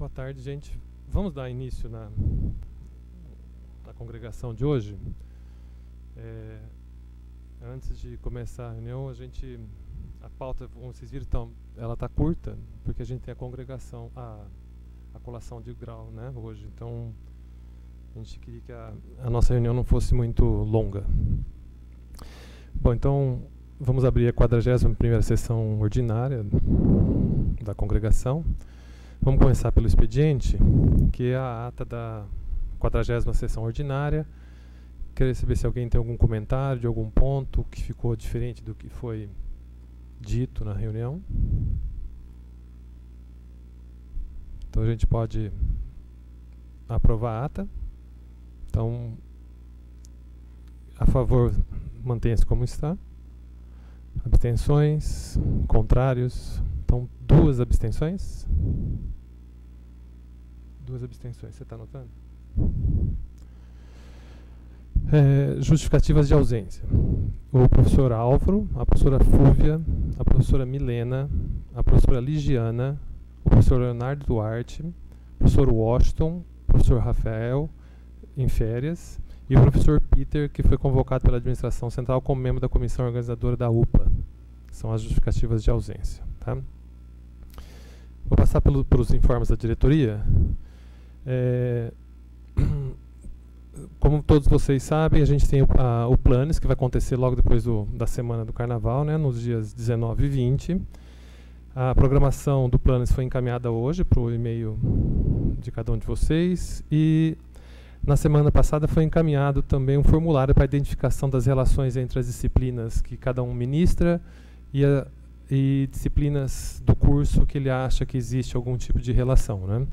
Boa tarde, gente. Vamos dar início na congregação de hoje. Antes de começar a reunião, a pauta, como vocês viram, então, ela está curta, porque a gente tem a congregação, a colação de grau, né, hoje. Então, a gente queria que a nossa reunião não fosse muito longa. Bom, então, vamos abrir a 41ª sessão ordinária da congregação. Vamos começar pelo expediente, que é a ata da 40ª sessão ordinária. Queria saber se alguém tem algum comentário de algum ponto que ficou diferente do que foi dito na reunião. Então a gente pode aprovar a ata. Então, a favor, mantenha-se como está. Abstenções, contrários. Então, 2 abstenções. 2 abstenções. Você está anotando? Justificativas de ausência. O professor Álvaro, a professora Fúvia, a professora Milena, a professora Ligiana, o professor Leonardo Duarte, o professor Washington, o professor Rafael, em férias, e o professor Peter, que foi convocado pela administração central como membro da comissão organizadora da UPA. São as justificativas de ausência. Tá? Vou passar pelos informes da diretoria. Como todos vocês sabem, a gente tem o Planes, que vai acontecer logo depois da semana do Carnaval, né, nos dias 19 e 20. A programação do Planes foi encaminhada hoje para o e-mail de cada um de vocês. E na semana passada foi encaminhado também um formulário para a identificação das relações entre as disciplinas que cada um ministra e disciplinas do curso que ele acha que existe algum tipo de relação, né?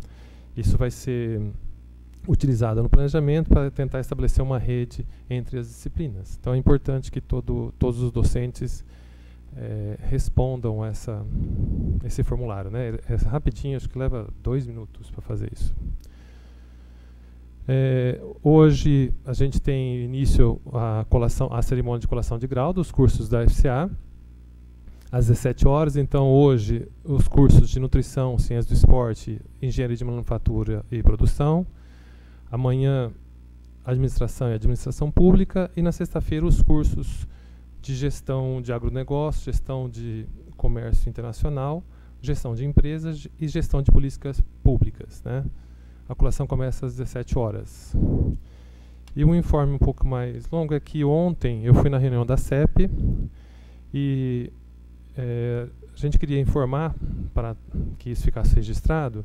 Isso vai ser utilizado no planejamento para tentar estabelecer uma rede entre as disciplinas. Então é importante que todos os docentes respondam esse formulário, né? É rapidinho, acho que leva 2 minutos para fazer isso. Hoje a gente tem início a cerimônia de colação de grau dos cursos da FCA, às 17 horas. Então hoje os cursos de nutrição, ciência do esporte, engenharia de manufatura e produção. Amanhã administração e administração pública. E na sexta-feira os cursos de gestão de agronegócio, gestão de comércio internacional, gestão de empresas e gestão de políticas públicas, né? A colação começa às 17 horas. E um informe um pouco mais longo é que ontem eu fui na reunião da CEP e a gente queria informar, para que isso ficasse registrado,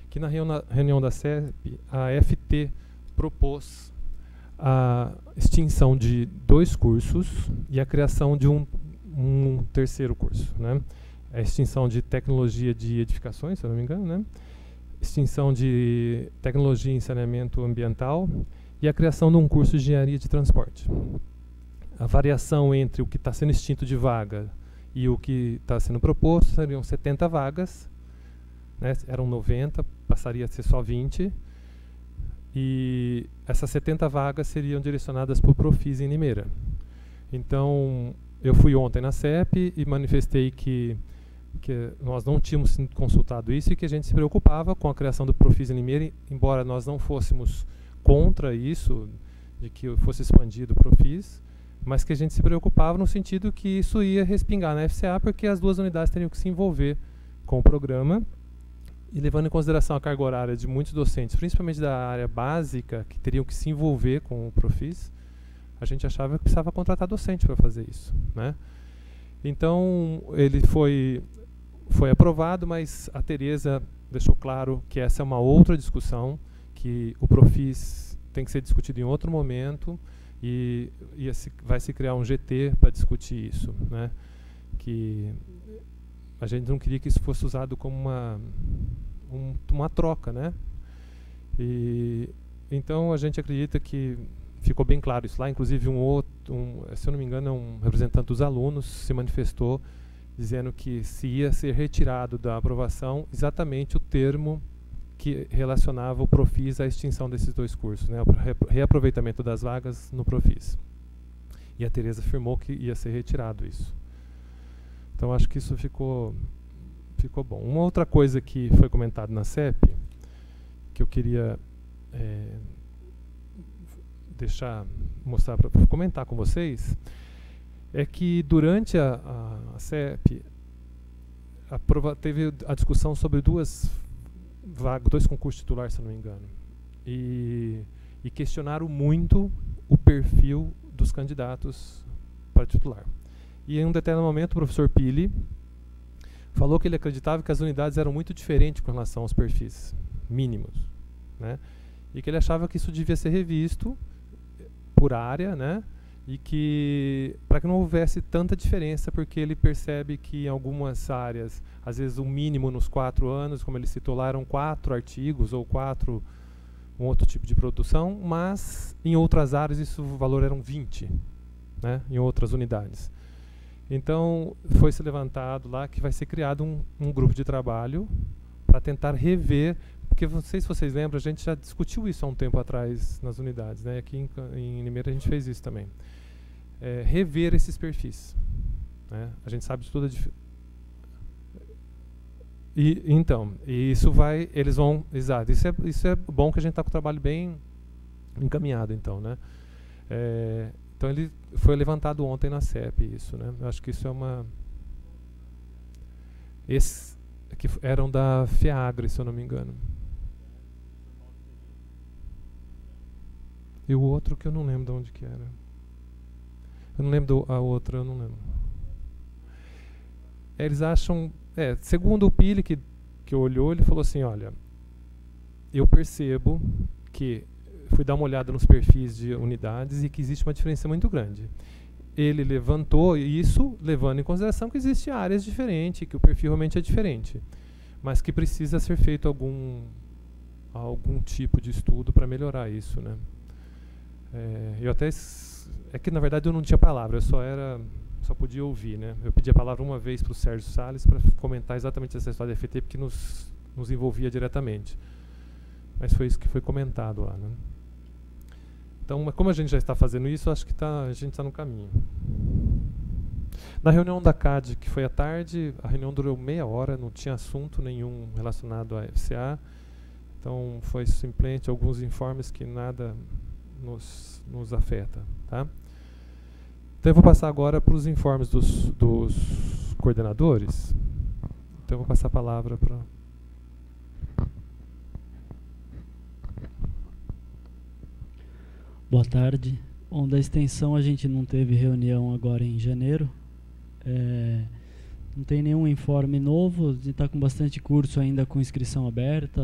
que na reunião da CEP a FT propôs a extinção de 2 cursos e a criação de um terceiro curso, né? A extinção de tecnologia de edificações, se eu não me engano, né? Extinção de tecnologia em saneamento ambiental e a criação de um curso de engenharia de transporte. A variação entre o que está sendo extinto de vaga e o que está sendo proposto seriam 70 vagas, né? Eram 90, passaria a ser só 20, e essas 70 vagas seriam direcionadas para o Profis em Limeira. Então, eu fui ontem na CEP e manifestei que nós não tínhamos consultado isso e que a gente se preocupava com a criação do Profis em Limeira, embora nós não fôssemos contra isso, de que fosse expandido o Profis, mas que a gente se preocupava no sentido que isso ia respingar na FCA, porque as 2 unidades teriam que se envolver com o programa, e levando em consideração a carga horária de muitos docentes, principalmente da área básica, que teriam que se envolver com o Profis, a gente achava que precisava contratar docente para fazer isso, né? Então, ele foi aprovado, mas a Tereza deixou claro que essa é uma outra discussão, que o Profis tem que ser discutido em outro momento e vai se criar um GT para discutir isso, né? Que a gente não queria que isso fosse usado como uma troca, né? E então a gente acredita que ficou bem claro isso lá. Inclusive se eu não me engano, um representante dos alunos se manifestou dizendo que se ia ser retirado da aprovação exatamente o termo que relacionava o Profis à extinção desses 2 cursos, né? O reaproveitamento das vagas no Profis. E a Tereza afirmou que ia ser retirado isso. Então acho que isso ficou bom. Uma outra coisa que foi comentada na CEP que eu queria comentar com vocês é que durante a CEP teve a discussão sobre dois concursos titulares, se eu não me engano, e questionaram muito o perfil dos candidatos para titular. E em um determinado momento o professor Pili falou que ele acreditava que as unidades eram muito diferentes com relação aos perfis mínimos, né? E que ele achava que isso devia ser revisto por área, né? E que para que não houvesse tanta diferença, porque ele percebe que em algumas áreas, às vezes o mínimo nos 4 anos, como ele citou lá, eram 4 artigos ou 4 um outro tipo de produção, mas em outras áreas o valor eram 20, né? Em outras unidades. Então foi-se levantado lá que vai ser criado um grupo de trabalho para tentar rever, porque não sei se vocês lembram, a gente já discutiu isso há um tempo atrás nas unidades, né? Aqui em Limeira a gente fez isso também. Rever esses perfis, né? A gente sabe de toda a então, isso vai, eles vão, exato, isso é bom que a gente está com o trabalho bem encaminhado, então, né? Então ele foi levantado ontem na CEP, isso, né? Eu acho que isso é uma... Esses que eram da FEAGRE, se eu não me engano. E o outro que eu não lembro de onde que era. Eu não lembro a outra, eu não lembro. Eles acham... segundo o Pili que olhou, ele falou assim, olha, eu percebo que fui dar uma olhada nos perfis de unidades e que existe uma diferença muito grande. Ele levantou isso, levando em consideração que existem áreas diferentes, que o perfil realmente é diferente, mas que precisa ser feito algum tipo de estudo para melhorar isso, né? Eu até... É que, na verdade, eu não tinha palavra, eu só podia ouvir, né? Eu pedi a palavra uma vez para o Sérgio Salles para comentar exatamente essa história da FT, porque nos envolvia diretamente. Mas foi isso que foi comentado lá, né? Então, como a gente já está fazendo isso, acho que a gente está no caminho. Na reunião da CAD, que foi à tarde, a reunião durou meia hora, não tinha assunto nenhum relacionado à FCA. Então, foi simplesmente alguns informes que nada nos afeta, tá? Então eu vou passar agora para os informes dos coordenadores. Então eu vou passar a palavra para... Boa tarde. Bom, da extensão a gente não teve reunião agora em janeiro. Não tem nenhum informe novo, a gente está com bastante curso ainda com inscrição aberta,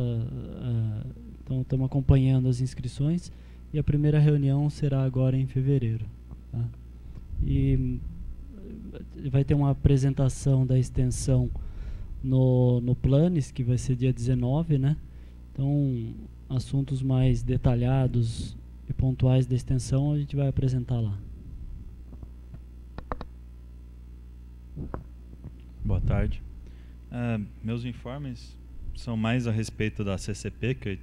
então estamos acompanhando as inscrições e a primeira reunião será agora em fevereiro, tá? E vai ter uma apresentação da extensão no Planes, que vai ser dia 19, né? Então, assuntos mais detalhados e pontuais da extensão a gente vai apresentar lá. Boa tarde. Meus informes são mais a respeito da CCP, que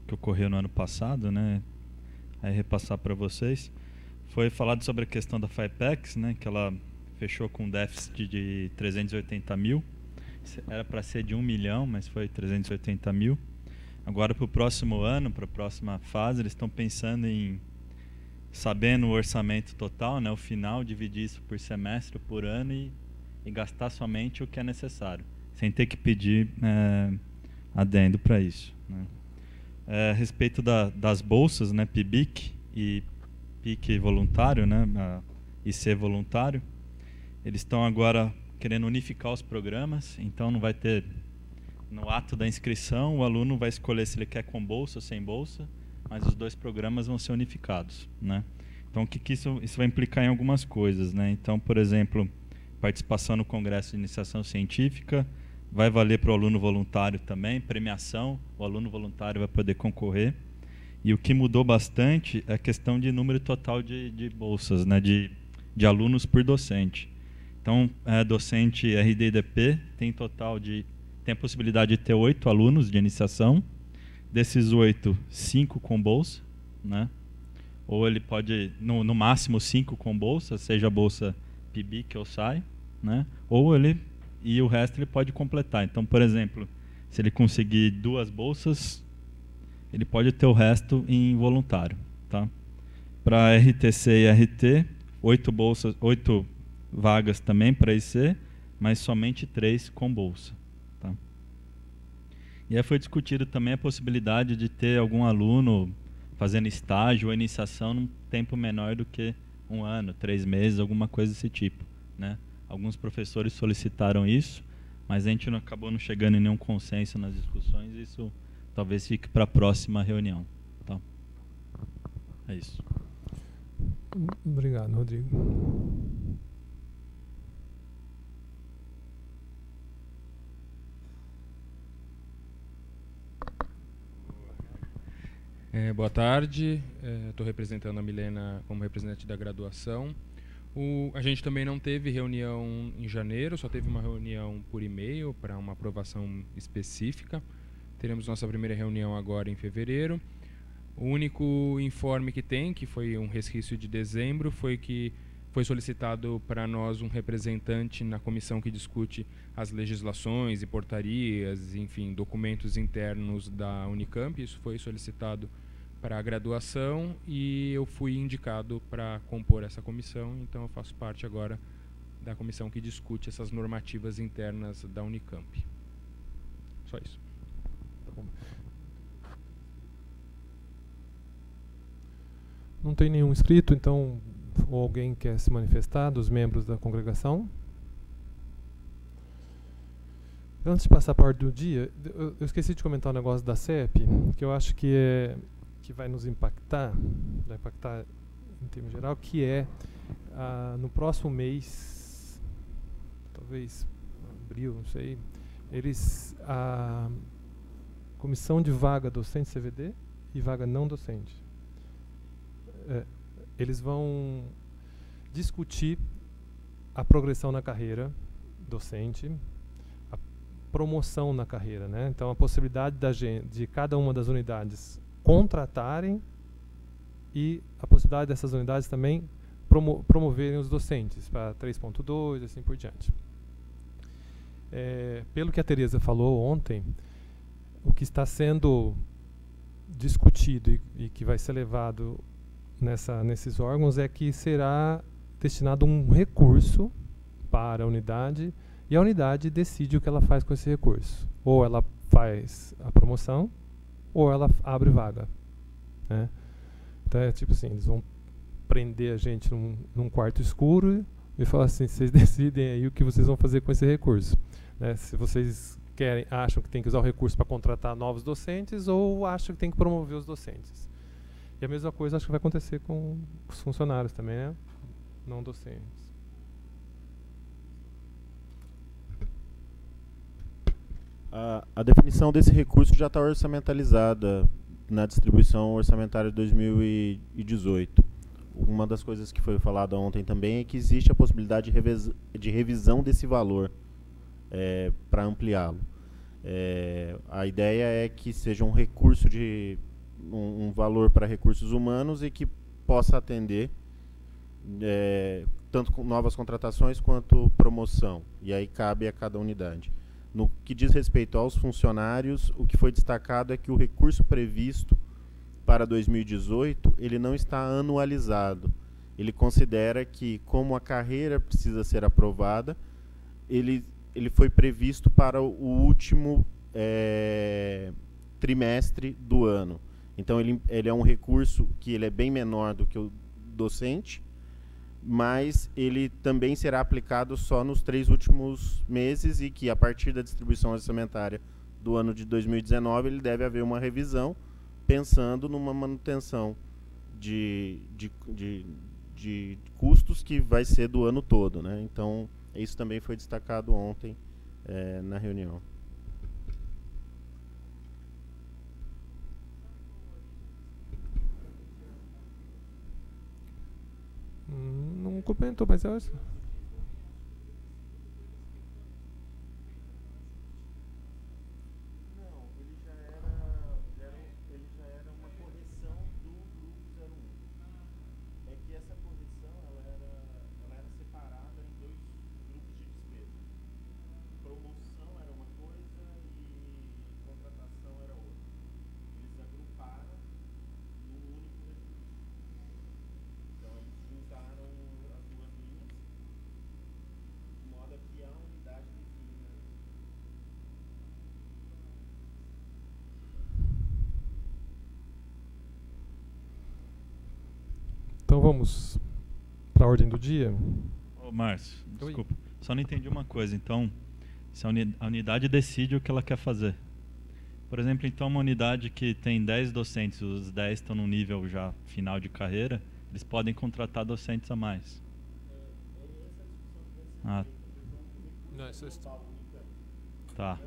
ocorreu no ano passado, né? Aí repassar para vocês. Foi falado sobre a questão da FIPEX, né, que ela fechou com um déficit de 380 mil. Era para ser de 1 milhão, mas foi 380 mil. Agora, para o próximo ano, para a próxima fase, eles estão pensando em, sabendo o orçamento total, né, o final, dividir isso por semestre, por ano e gastar somente o que é necessário, sem ter que pedir adendo para isso, né. A respeito das bolsas, né, PIBIC e PIC voluntário, né, IC voluntário, eles estão agora querendo unificar os programas, então não vai ter, no ato da inscrição, o aluno vai escolher se ele quer com bolsa ou sem bolsa, mas os dois programas vão ser unificados, né. Então, o que isso vai implicar em algumas coisas, né. Então, por exemplo, participação no Congresso de Iniciação Científica vai valer para o aluno voluntário também, premiação, o aluno voluntário vai poder concorrer. E o que mudou bastante é a questão de número total de bolsas, né, de alunos por docente. Então, docente RD&DP tem a possibilidade de ter 8 alunos de iniciação. Desses 8, 5 com bolsa, né? Ou ele pode, no máximo, 5 com bolsa, seja bolsa PIBIC ou SAI, né? E o resto ele pode completar. Então, por exemplo, se ele conseguir 2 bolsas, ele pode ter o resto em voluntário, tá? Para RTC e RT, 8 vagas também para IC, mas somente 3 com bolsa, tá? E aí foi discutido também a possibilidade de ter algum aluno fazendo estágio ou iniciação num tempo menor do que 1 ano, 3 meses, alguma coisa desse tipo, né? Alguns professores solicitaram isso, mas a gente acabou não chegando em nenhum consenso nas discussões, e isso talvez fique para a próxima reunião, tá? É isso. Obrigado, Rodrigo. Boa tarde, estou representando a Milena como representante da graduação. A gente também não teve reunião em janeiro, só teve uma reunião por e-mail para uma aprovação específica. Teremos nossa primeira reunião agora em fevereiro. O único informe que tem, que foi um resquício de dezembro, foi que foi solicitado para nós um representante na comissão que discute as legislações e portarias, enfim, documentos internos da Unicamp. Isso foi solicitado para a graduação e eu fui indicado para compor essa comissão, então eu faço parte agora da comissão que discute essas normativas internas da Unicamp. Só isso. Não tem nenhum inscrito, então, ou alguém quer se manifestar dos membros da congregação? Antes de passar para a ordem do dia, eu esqueci de comentar um negócio da CEP, que eu acho que vai nos impactar, vai impactar em termos geral, que é no próximo mês, talvez abril, não sei, a comissão de vaga docente CVD e vaga não docente. Eles vão discutir a progressão na carreira docente, a promoção na carreira, né? Então, a possibilidade de cada uma das unidades contratarem e a possibilidade dessas unidades também promoverem os docentes para 3.2 e assim por diante. Pelo que a Tereza falou ontem, o que está sendo discutido e que vai ser levado nesses órgãos é que será destinado um recurso para a unidade e a unidade decide o que ela faz com esse recurso. Ou ela faz a promoção ou ela abre vaga, né? Então é tipo assim, eles vão prender a gente num quarto escuro e falar assim, vocês decidem aí o que vocês vão fazer com esse recurso, né? Se vocês acham que tem que usar o recurso para contratar novos docentes ou acham que tem que promover os docentes. E a mesma coisa acho que vai acontecer com os funcionários também, né? Não docentes. A definição desse recurso já está orçamentalizada na distribuição orçamentária de 2018. Uma das coisas que foi falada ontem também é que existe a possibilidade de revisão desse valor para ampliá-lo. A ideia é que seja um recurso de um valor para recursos humanos e que possa atender tanto com novas contratações quanto promoção. E aí cabe a cada unidade. No que diz respeito aos funcionários, o que foi destacado é que o recurso previsto para 2018 ele não está anualizado. Ele considera que, como a carreira precisa ser aprovada, ele foi previsto para o último trimestre do ano. Então, ele é um recurso que ele é bem menor do que o docente, mas ele também será aplicado só nos 3 últimos meses e que, a partir da distribuição orçamentária do ano de 2019, ele deve haver uma revisão, pensando numa manutenção de custos que vai ser do ano todo, né? Então, isso também foi destacado ontem na reunião. Não comentou, mas eu acho. Não, ele já era uma correção do grupo 01. É que essa correção ela era separada em 2 grupos de despesa. Promoção era uma coisa e contratação era outra. Eles agruparam vamos para a ordem do dia. Ô, Márcio, Oi. desculpa. Só não entendi uma coisa. Então, se a unidade decide o que ela quer fazer. Por exemplo, então, uma unidade que tem 10 docentes, os 10 estão no nível já final de carreira, eles podem contratar docentes a mais. Ah, Não, isso é tá.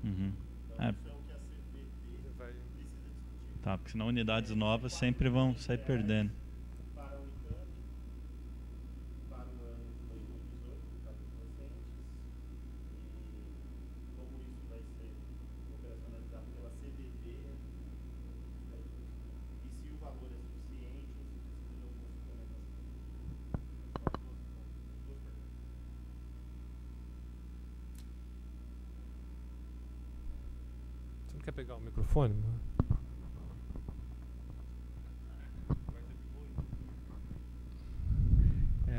Uhum. É. Tá, porque senão unidades novas sempre vão sair perdendo. Você não quer pegar o microfone?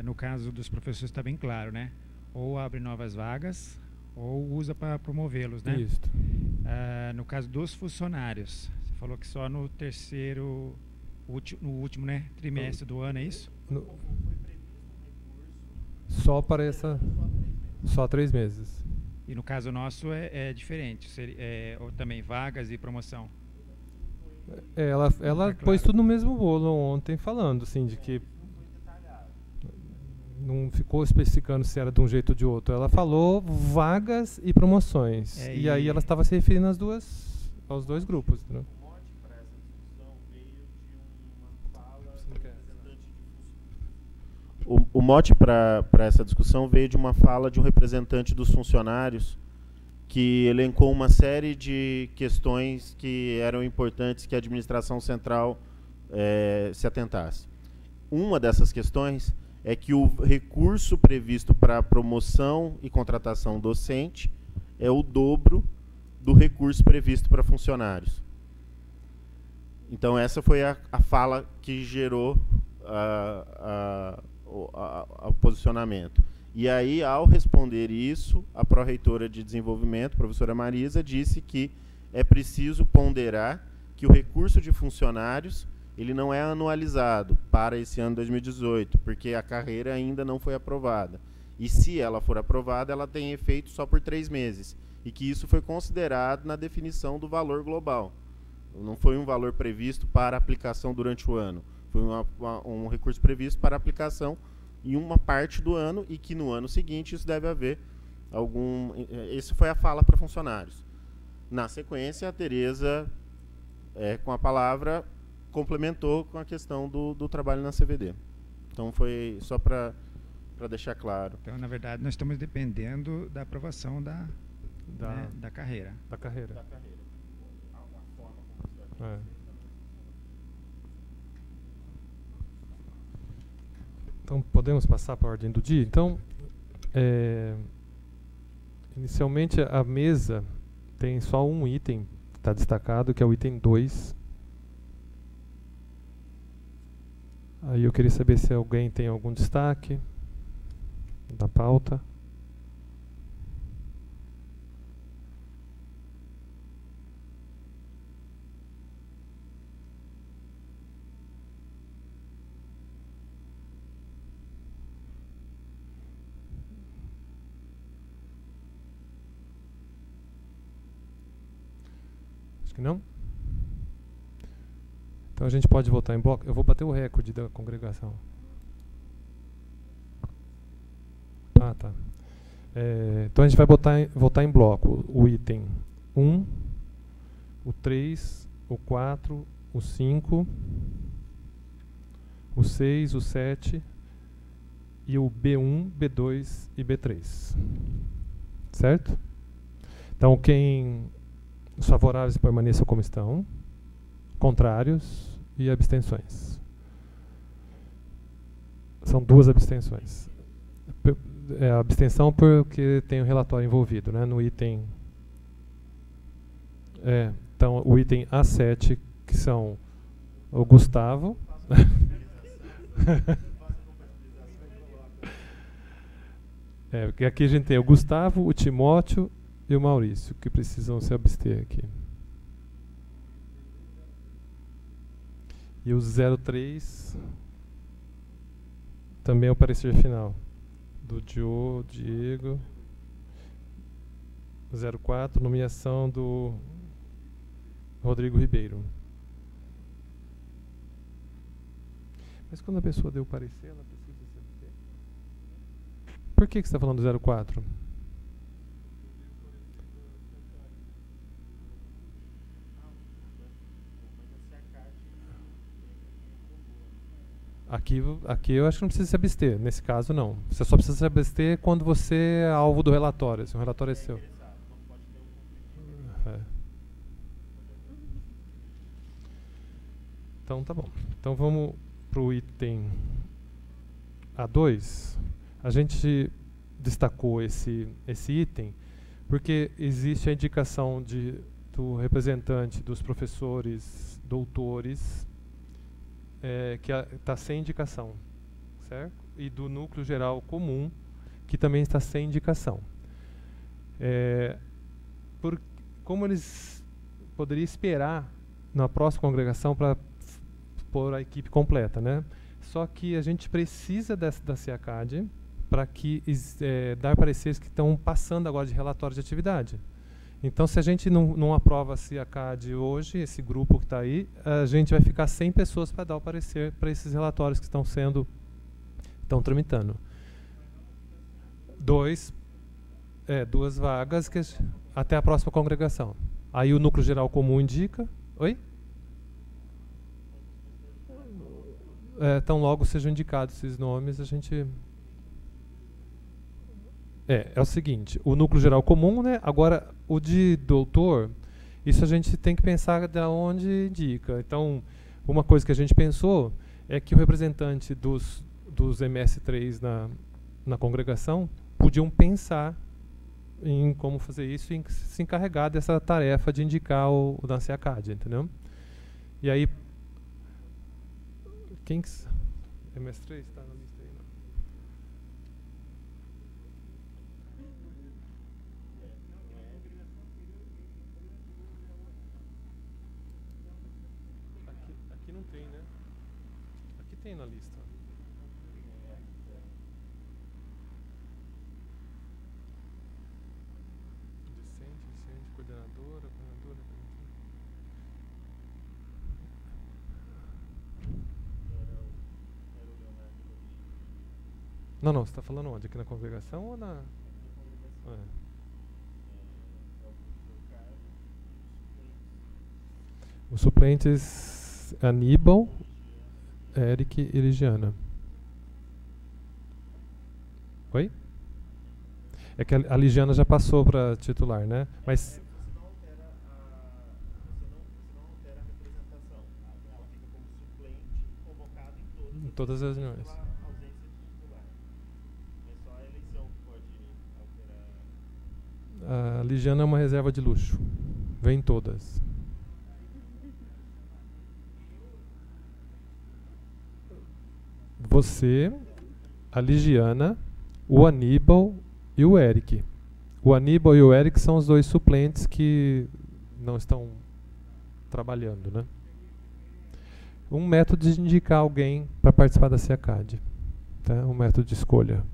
No caso dos professores está bem claro, né? Ou abre novas vagas ou usa para promovê-los, né? Isso. No caso dos funcionários, você falou que só no terceiro, no último, né, trimestre do ano, é isso? Só para essa... Só 3 meses. E no caso nosso é diferente, ou também vagas e promoção. Ela claro. pôs tudo no mesmo bolo ontem, falando assim, de que não ficou especificando se era de um jeito ou de outro. Ela falou vagas e promoções. E aí ela estava se referindo aos dois grupos. Né? O mote para essa discussão veio de uma fala de um representante dos funcionários que elencou uma série de questões que eram importantes que a administração central se atentasse. Uma dessas questões é que o recurso previsto para promoção e contratação docente é o dobro do recurso previsto para funcionários. Então, essa foi a fala que gerou o posicionamento. E aí, ao responder isso, a pró-reitora de desenvolvimento, professora Marisa, disse que é preciso ponderar que o recurso de funcionários ele não é anualizado para esse ano 2018, porque a carreira ainda não foi aprovada. E se ela for aprovada, ela tem efeito só por 3 meses. E que isso foi considerado na definição do valor global. Não foi um valor previsto para aplicação durante o ano. Foi um recurso previsto para aplicação em uma parte do ano e que no ano seguinte isso deve haver algum... Essa foi a fala para funcionários. Na sequência, a Tereza, com a palavra, complementou com a questão do trabalho na CVD. Então, foi só para deixar claro. Então, na verdade, nós estamos dependendo da aprovação da carreira. Da carreira. Então, podemos passar para a ordem do dia? Então, inicialmente, a mesa tem só um item que está destacado, que é o item 2. Aí eu queria saber se alguém tem algum destaque da pauta. Acho que não. Então a gente pode votar em bloco. Eu vou bater o recorde da congregação. Ah, tá. Então a gente vai votar em bloco o item 1, o 3, o 4, o 5, o 6, o 7 e o B1, B2 e B3. Certo? Então os favoráveis permaneçam como estão. Contrários e abstenções. São 2 abstenções. A abstenção porque tem o relatório envolvido, né, no item. Então, o item A7, que são o Gustavo. Porque aqui a gente tem o Gustavo, o Timóteo e o Maurício, que precisam se abster aqui. E o 03 também é o parecer final. Do Diego. 04, nomeação do Rodrigo Ribeiro. Mas quando a pessoa deu o parecer, ela precisa se abster. Por que você está falando do 04? Aqui eu acho que não precisa se abster. Nesse caso, não. Você só precisa se abster quando você é alvo do relatório. Se o relatório é seu. Então, tá bom. Então, vamos para o item A2. A gente destacou esse item porque existe a indicação do representante dos professores doutores que está sem indicação, certo? E do núcleo geral comum, que também está sem indicação. Como eles poderiam esperar na próxima congregação para pôr a equipe completa, né? Só que a gente precisa da CIACAD para dar pareceres que estão passando agora de relatório de atividade. Então, se a gente não aprova a CIACAD hoje, esse grupo que está aí, a gente vai ficar sem pessoas para dar o parecer para esses relatórios que estão tramitando. Duas vagas até a próxima congregação. Aí o núcleo geral comum indica. Oi? Tão logo sejam indicados esses nomes, a gente... É o seguinte, o núcleo geral comum, né? Agora, o de doutor, isso a gente tem que pensar de onde indica. Então, uma coisa que a gente pensou é que o representante dos MS3 na congregação podiam pensar em como fazer isso e se encarregar dessa tarefa de indicar o da CIACAD, entendeu? E aí, MS3 está na lista aí, não? Aqui não tem, né? Aqui tem na lista. Discente, coordenadora. Não, você está falando onde? Aqui na congregação ou na... Os suplentes Aníbal, Eric e Ligiana. Oi? É que a Ligiana já passou para titular, né? Mas... Você não altera a representação. Ela fica como suplente convocada em todas as reuniões. A Ligiana é uma reserva de luxo. Vem todas. Você, a Ligiana, o Aníbal e o Eric. O Aníbal e o Eric são os dois suplentes que não estão trabalhando, né? Um método de indicar alguém para participar da CIACAD. Tá? Um método de escolha.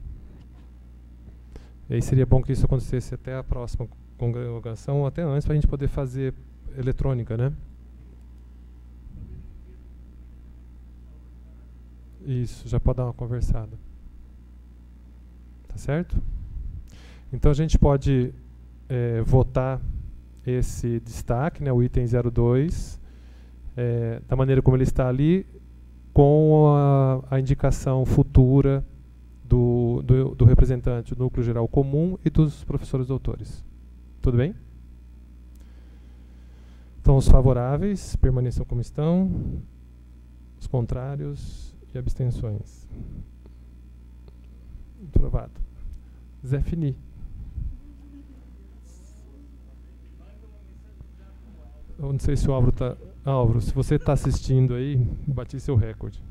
E aí seria bom que isso acontecesse até a próxima congregação ou até antes, para a gente poder fazer eletrônica, né? Isso, já pode dar uma conversada. Tá certo? Então a gente pode votar esse destaque, né, o item 02, da maneira como ele está ali, com a indicação futura do representante do núcleo geral comum e dos professores doutores. Tudo bem? Então, os favoráveis permaneçam como estão, os contrários e abstenções. Aprovado. Zé Fini. Eu não sei se o Álvaro está... Álvaro, se você está assistindo aí, bati seu recorde.